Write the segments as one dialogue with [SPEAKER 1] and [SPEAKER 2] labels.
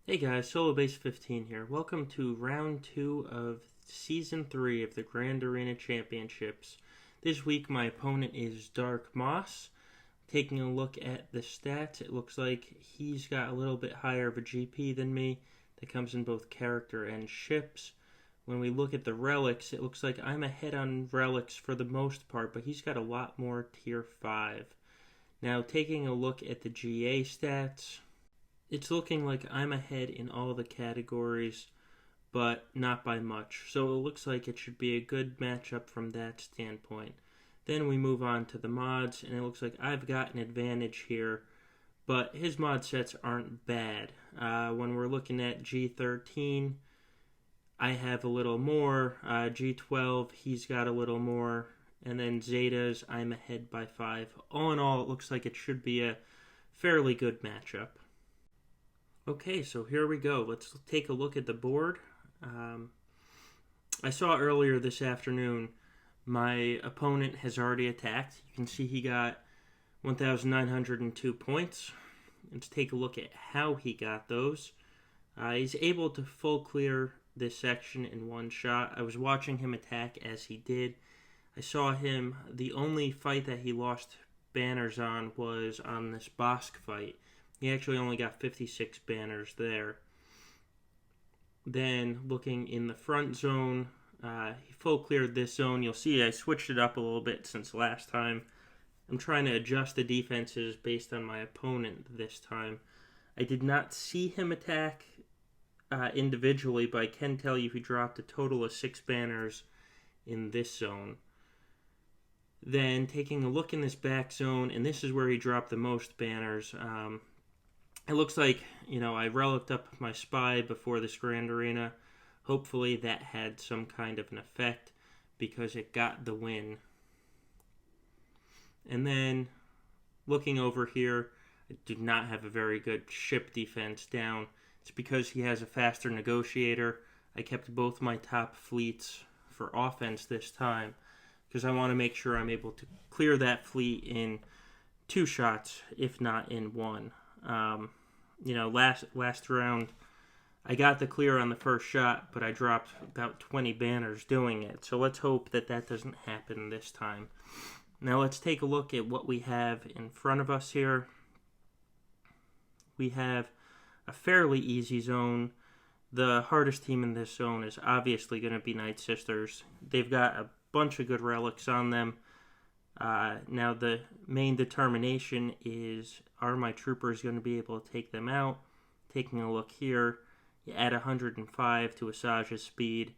[SPEAKER 1] Hey guys, Solo Base 15 here. Welcome to round 2 of season 3 of the Grand Arena Championships. This week my opponent is Dark Moss. Taking a look at the stats, it looks like he's got a little bit higher of a GP than me. That comes in both character and ships. When we look at the relics, it looks like I'm ahead on relics for the most part, but he's got a lot more tier 5. Now taking a look at the GA stats, it's looking like I'm ahead in all the categories, but not by much. So it looks like it should be a good matchup from that standpoint. Then we move on to the mods, and it looks like I've got an advantage here, but his mod sets aren't bad. When we're looking at G13, I have a little more. G12, he's got a little more. And then Zetas, I'm ahead by 5. All in all, it looks like it should be a fairly good matchup. Okay, so here we go. Let's take a look at the board. I saw earlier this afternoon my opponent has already attacked. You can see he got 1,902 points. Let's take a look at how he got those. He's able to full clear this section in one shot. I was watching him attack as he did. I saw him, the only fight that he lost banners on was on this Bosk fight. He actually only got 56 banners there. Then, looking in the front zone, he full cleared this zone. You'll see I switched it up a little bit since last time. I'm trying to adjust the defenses based on my opponent this time. I did not see him attack individually, but I can tell you he dropped a total of 6 banners in this zone. Then, taking a look in this back zone, and this is where he dropped the most banners. It looks like, I relicked up my spy before this Grand Arena. Hopefully that had some kind of an effect because it got the win. And then, looking over here, I do not have a very good ship defense down. It's because he has a faster negotiator. I kept both my top fleets for offense this time because I want to make sure I'm able to clear that fleet in 2 shots, if not in 1. Last round, I got the clear on the first shot, but I dropped about 20 banners doing it. So let's hope that that doesn't happen this time. Now let's take a look at what we have in front of us here. We have a fairly easy zone. The hardest team in this zone is obviously going to be Night Sisters. They've got a bunch of good relics on them. Now the main determination is, are my troopers going to be able to take them out? Taking a look here, you add 105 to Asajj's speed.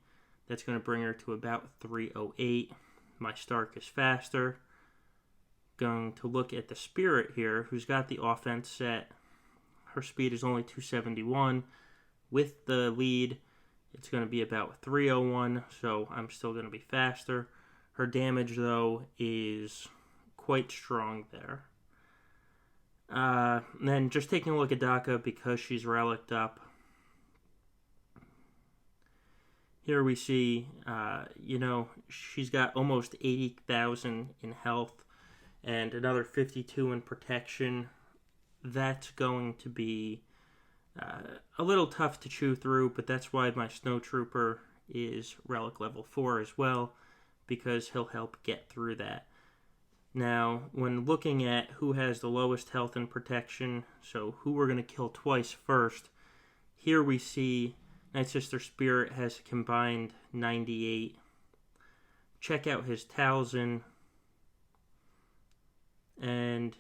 [SPEAKER 1] That's going to bring her to about 308. My Stark is faster. Going to look at the Spirit here, who's got the offense set. Her speed is only 271. With the lead, it's going to be about 301, so I'm still going to be faster. Her damage, though, is quite strong there. Then just taking a look at Daka because she's relicked up. Here we see, she's got almost 80,000 in health and another 52 in protection. That's going to be a little tough to chew through, but that's why my Snow Trooper is relic level 4 as well, because he'll help get through that. Now, when looking at who has the lowest health and protection, so who we're going to kill twice first, here we see Night Sister Spirit has a combined 98. Check out his Talzin, and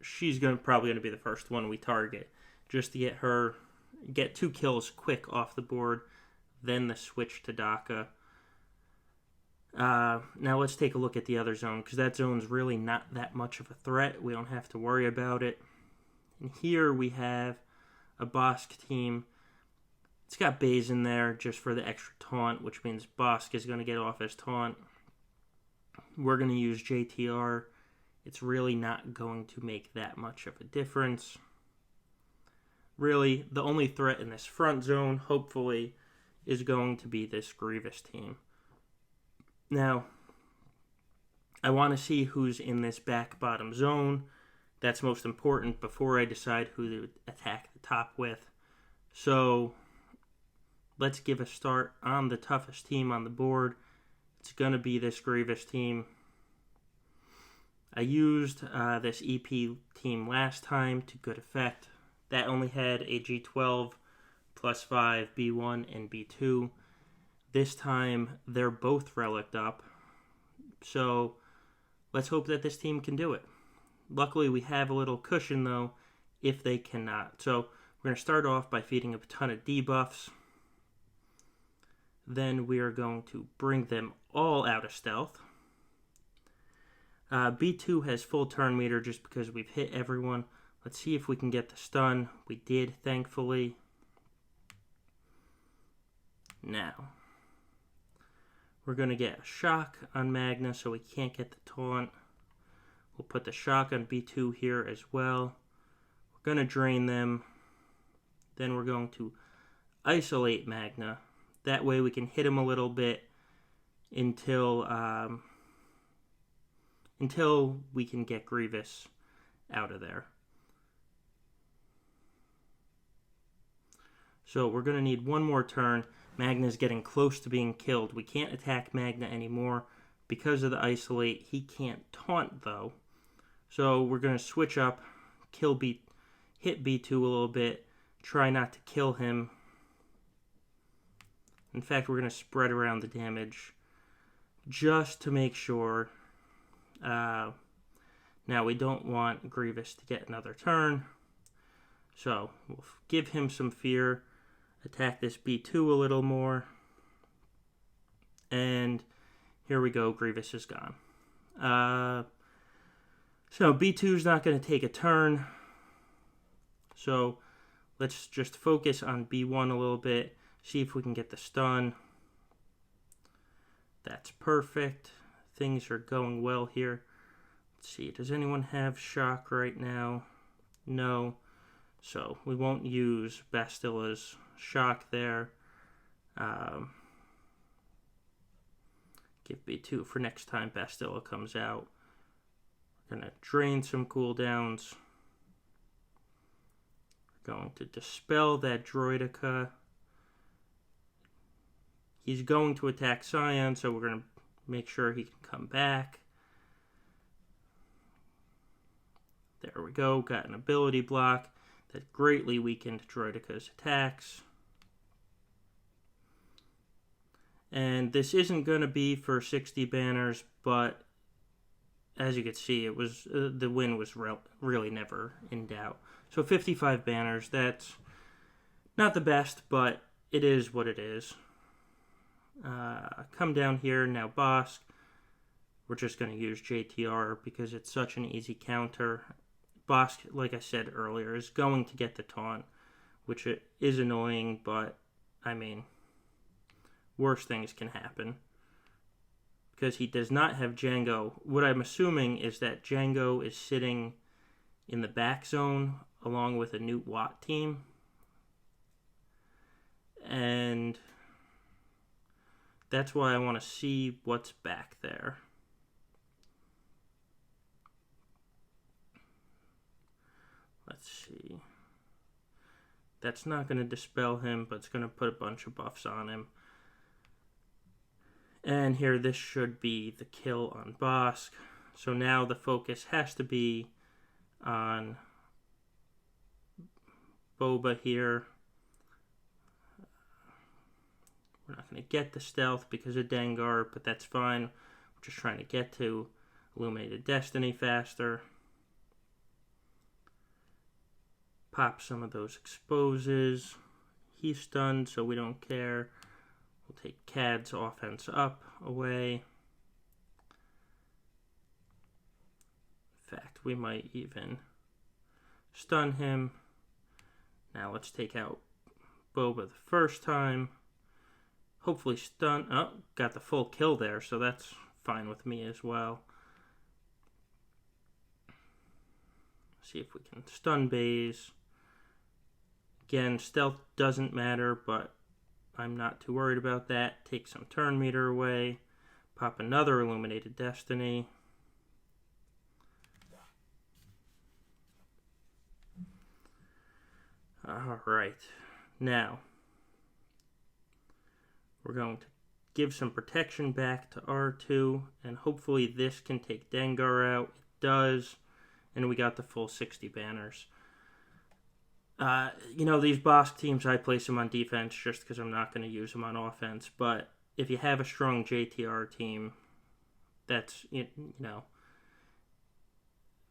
[SPEAKER 1] she's probably going to be the first one we target, just to get 2 kills quick off the board, then the switch to Daka. Now let's take a look at the other zone, because that zone's really not that much of a threat. We don't have to worry about it. And here we have a Bosk team. It's got Baze in there just for the extra taunt, which means Bosk is going to get off his taunt. We're going to use JTR. It's really not going to make that much of a difference. Really, the only threat in this front zone, hopefully, is going to be this Grievous team. Now, I want to see who's in this back bottom zone. That's most important before I decide who to attack the top with. So let's give a start on the toughest team on the board. It's going to be this Grievous team. I used this EP team last time to good effect. That only had a G12 plus 5, B1, and B2. This time, they're both relicked up. So let's hope that this team can do it. Luckily, we have a little cushion, though, if they cannot. So we're going to start off by feeding a ton of debuffs. Then we are going to bring them all out of stealth. B2 has full turn meter just because we've hit everyone. Let's see if we can get the stun. We did, thankfully. Now, we're going to get a shock on Magna so we can't get the taunt. We'll put the shock on B2 here as well. We're going to drain them. Then we're going to isolate Magna. That way we can hit him a little bit until we can get Grievous out of there. So we're going to need one more turn. Magna's getting close to being killed. We can't attack Magna anymore because of the isolate. He can't taunt though. So we're going to switch up, hit B2 a little bit, try not to kill him. In fact, we're going to spread around the damage just to make sure. Now, we don't want Grievous to get another turn. So, we'll give him some fear. Attack this B2 a little more. And here we go. Grievous is gone. So, B2 is not going to take a turn. So, let's just focus on B1 a little bit. See if we can get the stun. That's perfect. Things are going well here. Let's see. Does anyone have shock right now? No. So we won't use Bastilla's shock there. Give B2 for next time Bastilla comes out. We're going to drain some cooldowns. We're going to dispel that Droidica. He's going to attack Scion, so we're going to make sure he can come back. There we go. Got an ability block that greatly weakened Droidica's attacks. And this isn't going to be for 60 banners, but as you can see, it was the win was really never in doubt. So 55 banners, that's not the best, but it is what it is. Come down here, now Bosk. We're just going to use JTR because it's such an easy counter. Bosk, like I said earlier, is going to get the taunt, which is annoying, but, I mean, worse things can happen. Because he does not have Django. What I'm assuming is that Django is sitting in the back zone along with a Nute Watt team. And that's why I want to see what's back there. Let's see. That's not going to dispel him, but it's going to put a bunch of buffs on him. And here, this should be the kill on Bosk. So now the focus has to be on Boba here. We're not going to get the stealth because of Dengar, but that's fine. We're just trying to get to Illuminated Destiny faster. Pop some of those exposes. He's stunned, so we don't care. We'll take Cad's offense up, away. In fact, we might even stun him. Now let's take out Boba the first time. Hopefully stun. Oh, got the full kill there, so that's fine with me as well. See if we can stun Baze. Again, stealth doesn't matter, but I'm not too worried about that. Take some turn meter away. Pop another Illuminated Destiny. Alright. Now, we're going to give some protection back to R2, and hopefully this can take Dengar out. It does, and we got the full 60 banners. These boss teams, I place them on defense just because I'm not going to use them on offense, but if you have a strong JTR team, that's,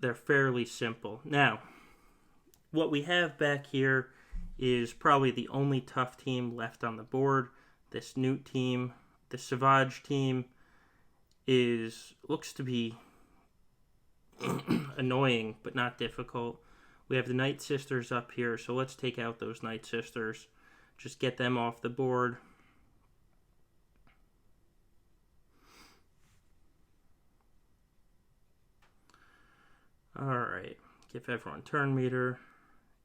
[SPEAKER 1] they're fairly simple. Now, what we have back here is probably the only tough team left on the board. This Nute team, the Savage team, looks to be annoying but not difficult. We have the Night Sisters up here, so let's take out those Night Sisters. Just get them off the board. Alright, give everyone turn meter.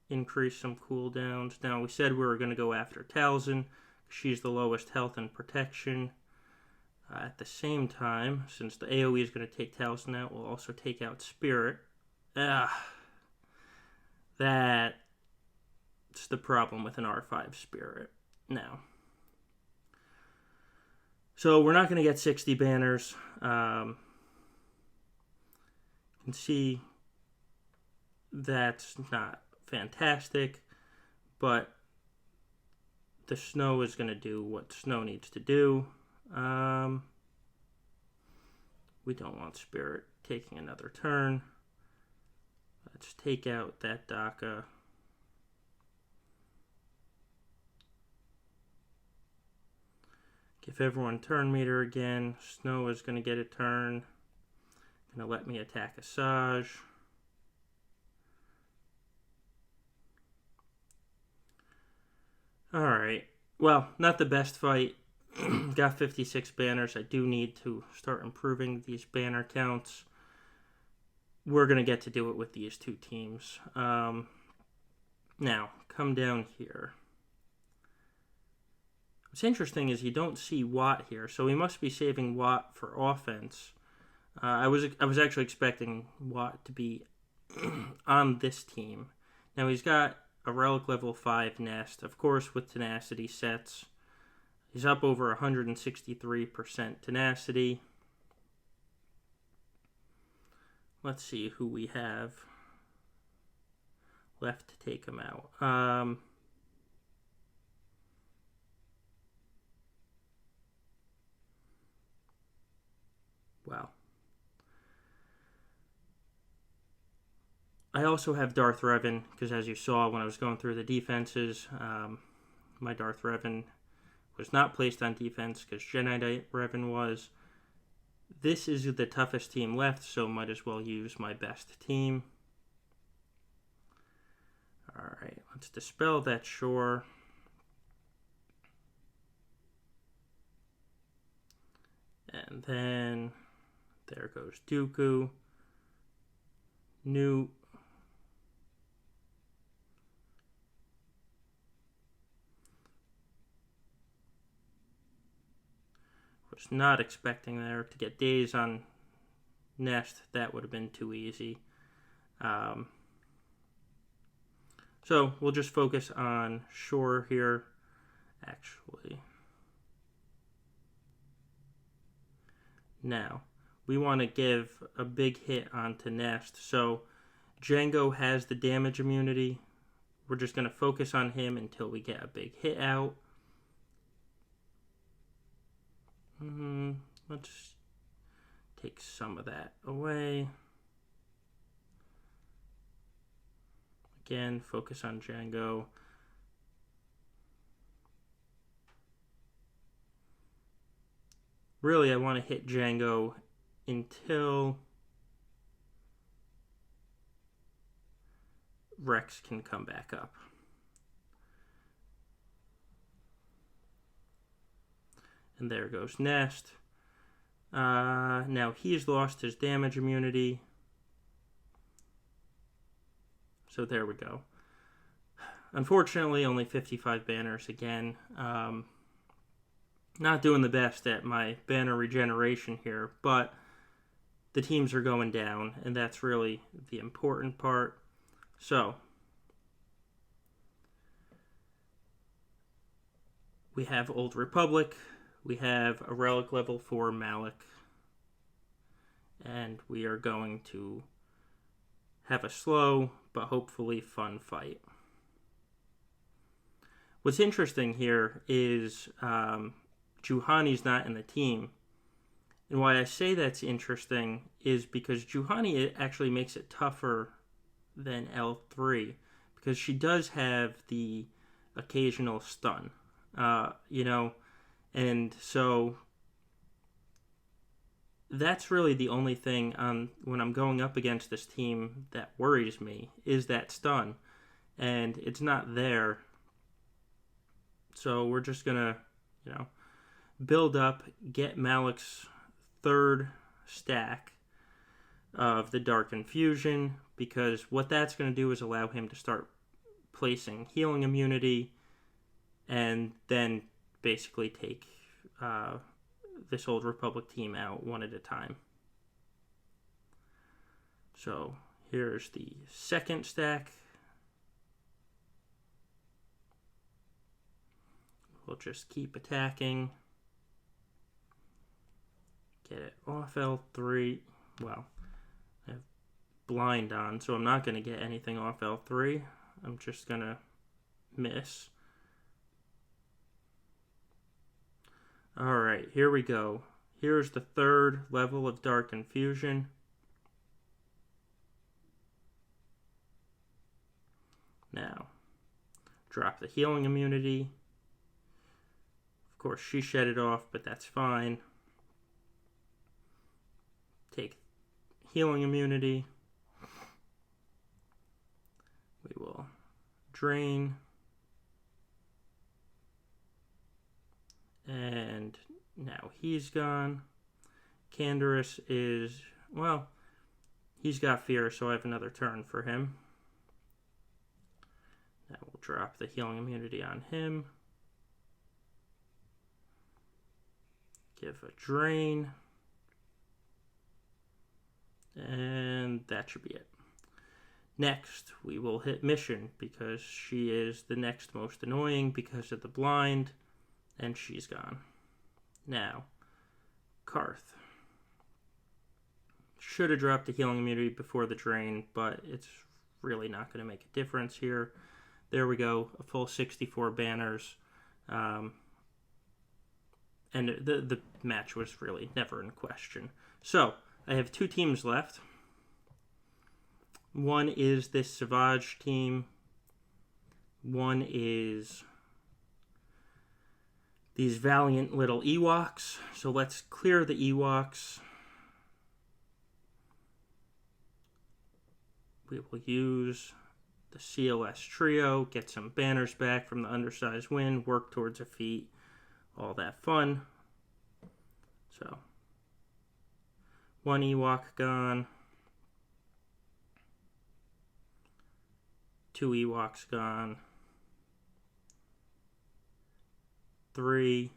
[SPEAKER 1] Increase some cooldowns. Now, we said we were going to go after Talzin. She's the lowest health and protection. At the same time, since the AoE is going to take Talzin out, we'll also take out Spirit. That's the problem with an R5 Spirit. Now, so we're not going to get 60 banners. You can see that's not fantastic, but the snow is going to do what snow needs to do. We don't want Spirit taking another turn. Let's take out that Daka. Give everyone turn meter again. Snow is going to get a turn. Going to let me attack Asajj. Alright. Well, not the best fight. Got 56 banners. I do need to start improving these banner counts. We're going to get to do it with these two teams. Now, come down here. What's interesting is you don't see Watt here, so we must be saving Watt for offense. I was actually expecting Watt to be on this team. Now, he's got a Relic level 5 Nest, of course, with Tenacity sets. He's up over 163% Tenacity. Let's see who we have left to take him out. Wow. I also have Darth Revan, because as you saw when I was going through the defenses, my Darth Revan was not placed on defense because Jedi Revan was. This is the toughest team left, so might as well use my best team. Alright, let's dispel that shore. And then there goes Dooku. Nute. Was not expecting there to get days on Nest. That would have been too easy. So we'll just focus on Shore here. Actually, now we want to give a big hit onto Nest. So Jango has the damage immunity. We're just going to focus on him until we get a big hit out. Let's take some of that away. Again, focus on Jango. Really, I want to hit Jango until Rex can come back up. And there goes Nest. Now he's lost his damage immunity. So there we go. Unfortunately, only 55 banners again. Not doing the best at my banner regeneration here, but the teams are going down, and that's really the important part. So, We have Old Republic. We have a relic level for Malak. And we are going to have a slow, but hopefully fun fight. What's interesting here is Juhani's not in the team. And why I say that's interesting is because Juhani actually makes it tougher than L3. Because she does have the occasional stun. And so that's really the only thing when I'm going up against this team that worries me is that stun. And it's not there. So we're just going to, build up, get Malak's third stack of the Dark Infusion, because what that's going to do is allow him to start placing healing immunity and then basically take this Old Republic team out one at a time. So here's the second stack. We'll just keep attacking. Get it off L3. Well, I have blind on, so I'm not going to get anything off L3. I'm just going to miss. Alright, here we go. Here's the third level of Dark Infusion. Now, drop the healing immunity. Of course, she shed it off, but that's fine. Take healing immunity. We will drain. And now he's gone. Canderous is, well, he's got fear, so I have another turn for him. Now we'll drop the healing immunity on him. Give a drain. And that should be it. Next, we will hit Mission, because she is the next most annoying because of the blind, and she's gone. Now, Carth. Should have dropped the healing immunity before the drain, but it's really not going to make a difference here. There we go, a full 64 banners. And the match was really never in question. So, I have two teams left. One is this Savage team. One is these valiant little Ewoks. So let's clear the Ewoks. We will use the CLS trio, get some banners back from the undersized win, work towards a feat, all that fun. So, one Ewok gone. Two Ewoks gone. 3.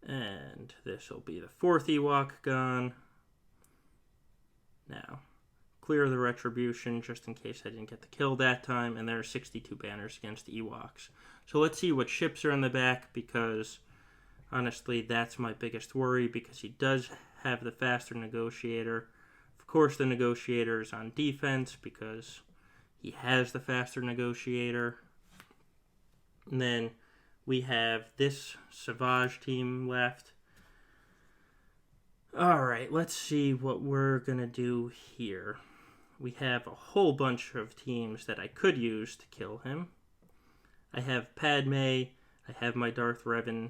[SPEAKER 1] And this will be the fourth Ewok gone. Now, clear the Retribution just in case I didn't get the kill that time. And there are 62 banners against the Ewoks. So let's see what ships are in the back, because honestly, that's my biggest worry, because he does have the faster negotiator. Of course, the negotiator is on defense because he has the faster negotiator. And then we have this Savage team left. Alright, let's see what we're going to do here. We have a whole bunch of teams that I could use to kill him. I have Padme. I have my Darth Revan,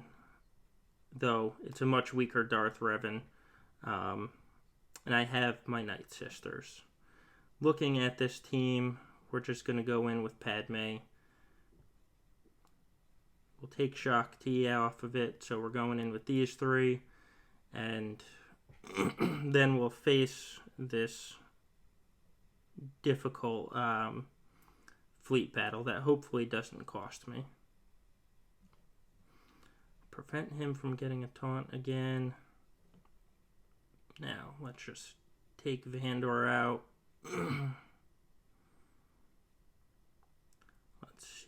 [SPEAKER 1] though it's a much weaker Darth Revan. And I have my Night Sisters. Looking at this team, we're just going to go in with Padme. We'll take Shakti off of it, so we're going in with these three. And then we'll face this difficult fleet battle that hopefully doesn't cost me. Prevent him from getting a taunt again. Now, let's just take Vandor out.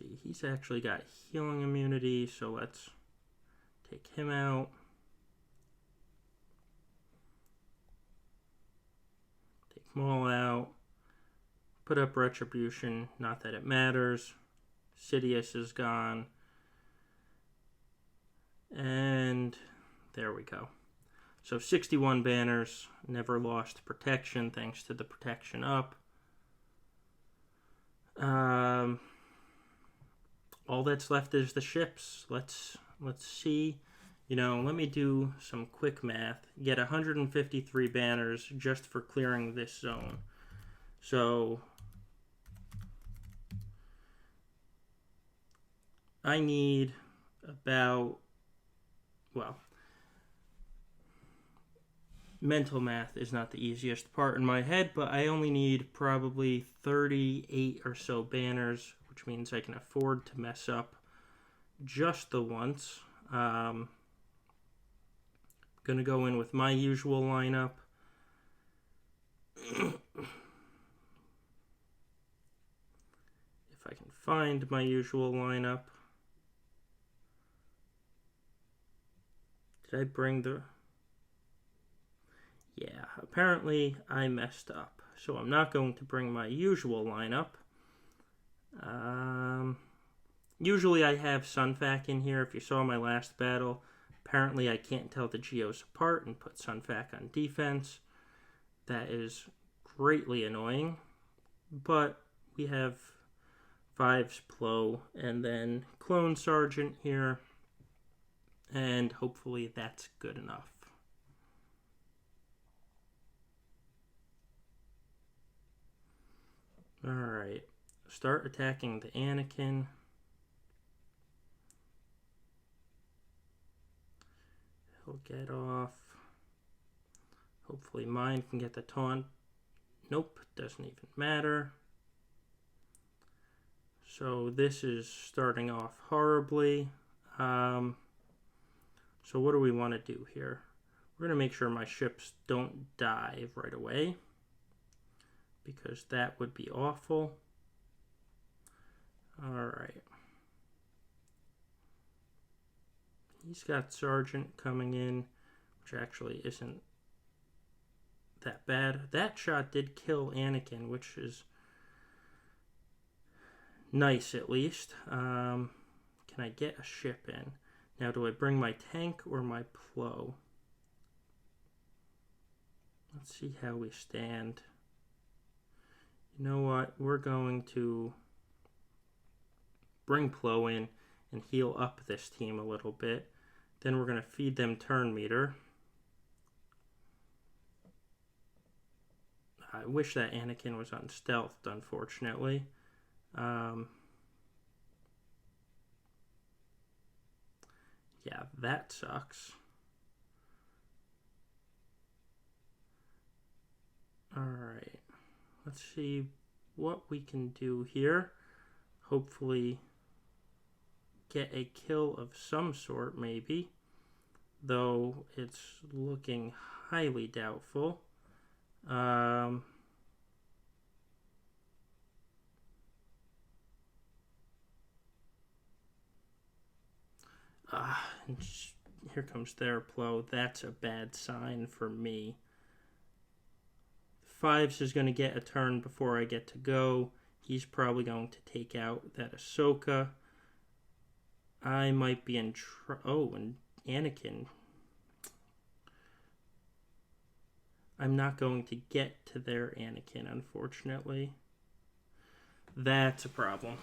[SPEAKER 1] see. He's actually got healing immunity, so let's take him out. Take Maul out. Put up Retribution. Not that it matters. Sidious is gone. And there we go. So 61 banners. Never lost protection thanks to the protection up. All that's left is the ships. Let's see. You know, let me do some quick math. Get 153 banners just for clearing this zone. So I need about, well, mental math is not the easiest part in my head, but I only need probably 38 or so banners, which means I can afford to mess up just the once. Going to go in with my usual lineup. If I can find my usual lineup. Did I bring the... Yeah, apparently I messed up. So I'm not going to bring my usual lineup. Usually I have Sunfac in here. If you saw my last battle, apparently I can't tell the Geos apart and put Sunfac on defense. That is greatly annoying. But we have Fives, Plo, and then Clone Sergeant here. And hopefully that's good enough. Alright, start attacking the Anakin. He'll get off. Hopefully mine can get the taunt. Nope, doesn't even matter. So this is starting off horribly. So what do we want to do here? We're going to make sure my ships don't die right away, because that would be awful. Alright. He's got Sergeant coming in, which actually isn't that bad. That shot did kill Anakin, which is nice at least. Can I get a ship in? Now, do I bring my tank or my Plo? Let's see how we stand. You know what? We're going to bring Plo in and heal up this team a little bit. Then we're going to feed them turn meter. I wish that Anakin was unstealthed, unfortunately. Yeah, that sucks. Alright. Let's see what we can do here. Hopefully get a kill of some sort, maybe. Though it's looking highly doubtful. And here comes their Plo. That's a bad sign for me. Fives is going to get a turn before I get to go. He's probably going to take out that Ahsoka. I might be in oh, and Anakin. I'm not going to get to their Anakin, unfortunately. That's a problem.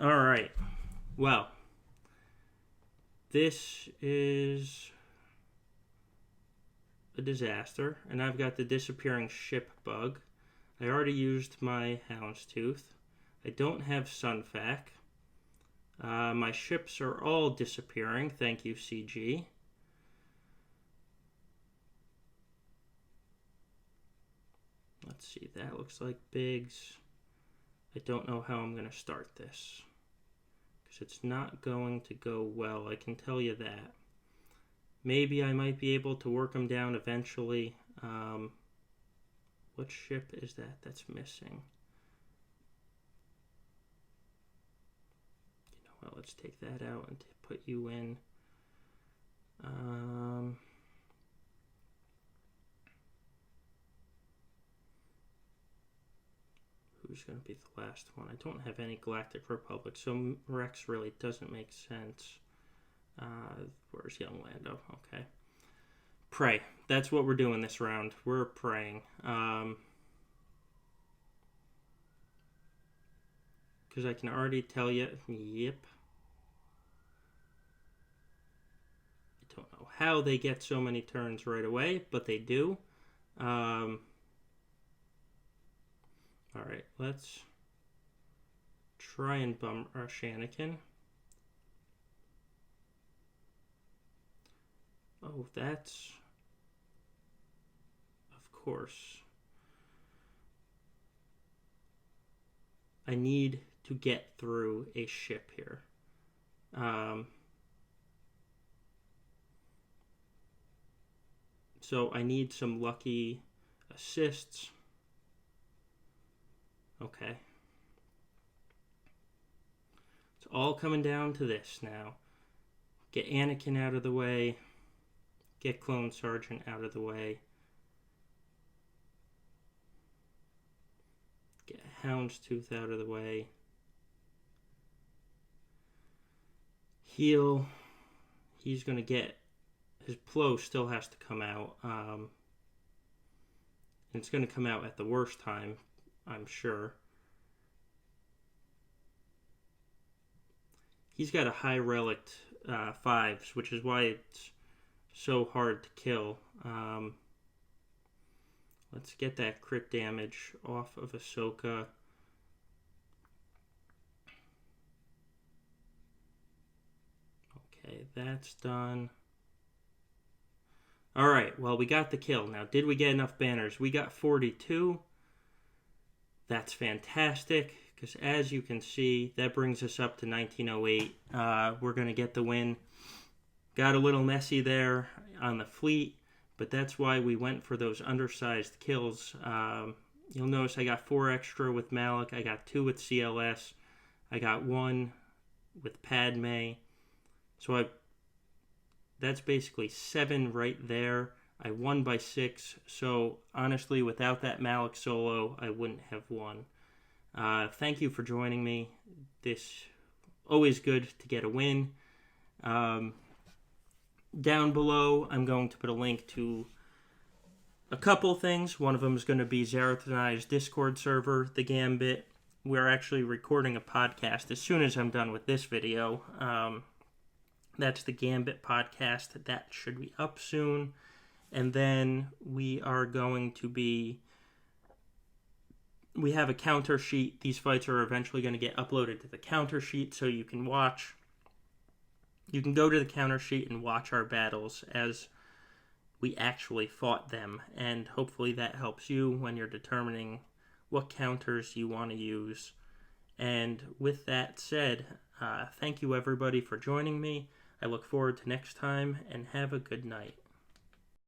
[SPEAKER 1] Alright. Well, this is a disaster, and I've got the disappearing ship bug. I already used my Houndstooth. I don't have Sunfac. My ships are all disappearing. Thank you, CG. Let's see, that looks like Biggs. I don't know how I'm going to start this, because it's not going to go well, I can tell you that. Maybe I might be able to work them down eventually. What ship is that that's missing? Well, let's take that out and put you in. Who's going to be the last one? I don't have any Galactic Republic, so Rex really doesn't make sense. Where's young Lando? Okay. Pray. That's what we're doing this round. We're praying. Because I can already tell you, yep. I don't know how they get so many turns right away, but they do. Alright, let's try and bum rush Anakin. Oh, that's... Of course. I need to get through a ship here. So I need some lucky assists. Okay. It's all coming down to this now. Get Anakin out of the way. Get Clone Sergeant out of the way. Get Houndstooth out of the way. Heal. He's going to get... His Plo still has to come out. And it's going to come out at the worst time, I'm sure. He's got a high relic 5s, which is why it's so hard to kill. Let's get that crit damage off of Ahsoka. Okay, that's done. Alright, well, we got the kill. Now, did we get enough banners? We got 42. That's fantastic, because as you can see, that brings us up to 1908. We're going to get the win. Got a little messy there on the fleet, but that's why we went for those undersized kills. You'll notice I got 4 extra with Malak. I got 2 with CLS. I got 1 with Padme. So that's basically 7 right there. I won by 6. So honestly, without that Malak solo, I wouldn't have won. Thank you for joining me. This always good to get a win. Down below, I'm going to put a link to a couple things. One of them is going to be Zareth and I's Discord server, The Gambit. We're actually recording a podcast as soon as I'm done with this video. That's the Gambit podcast. That should be up soon. And then we are going to be... We have a counter sheet. These fights are eventually going to get uploaded to the counter sheet so you can watch. You can go to the counter sheet and watch our battles as we actually fought them. And hopefully that helps you when you're determining what counters you want to use. And with that said, thank you everybody for joining me. I look forward to next time, and have a good night.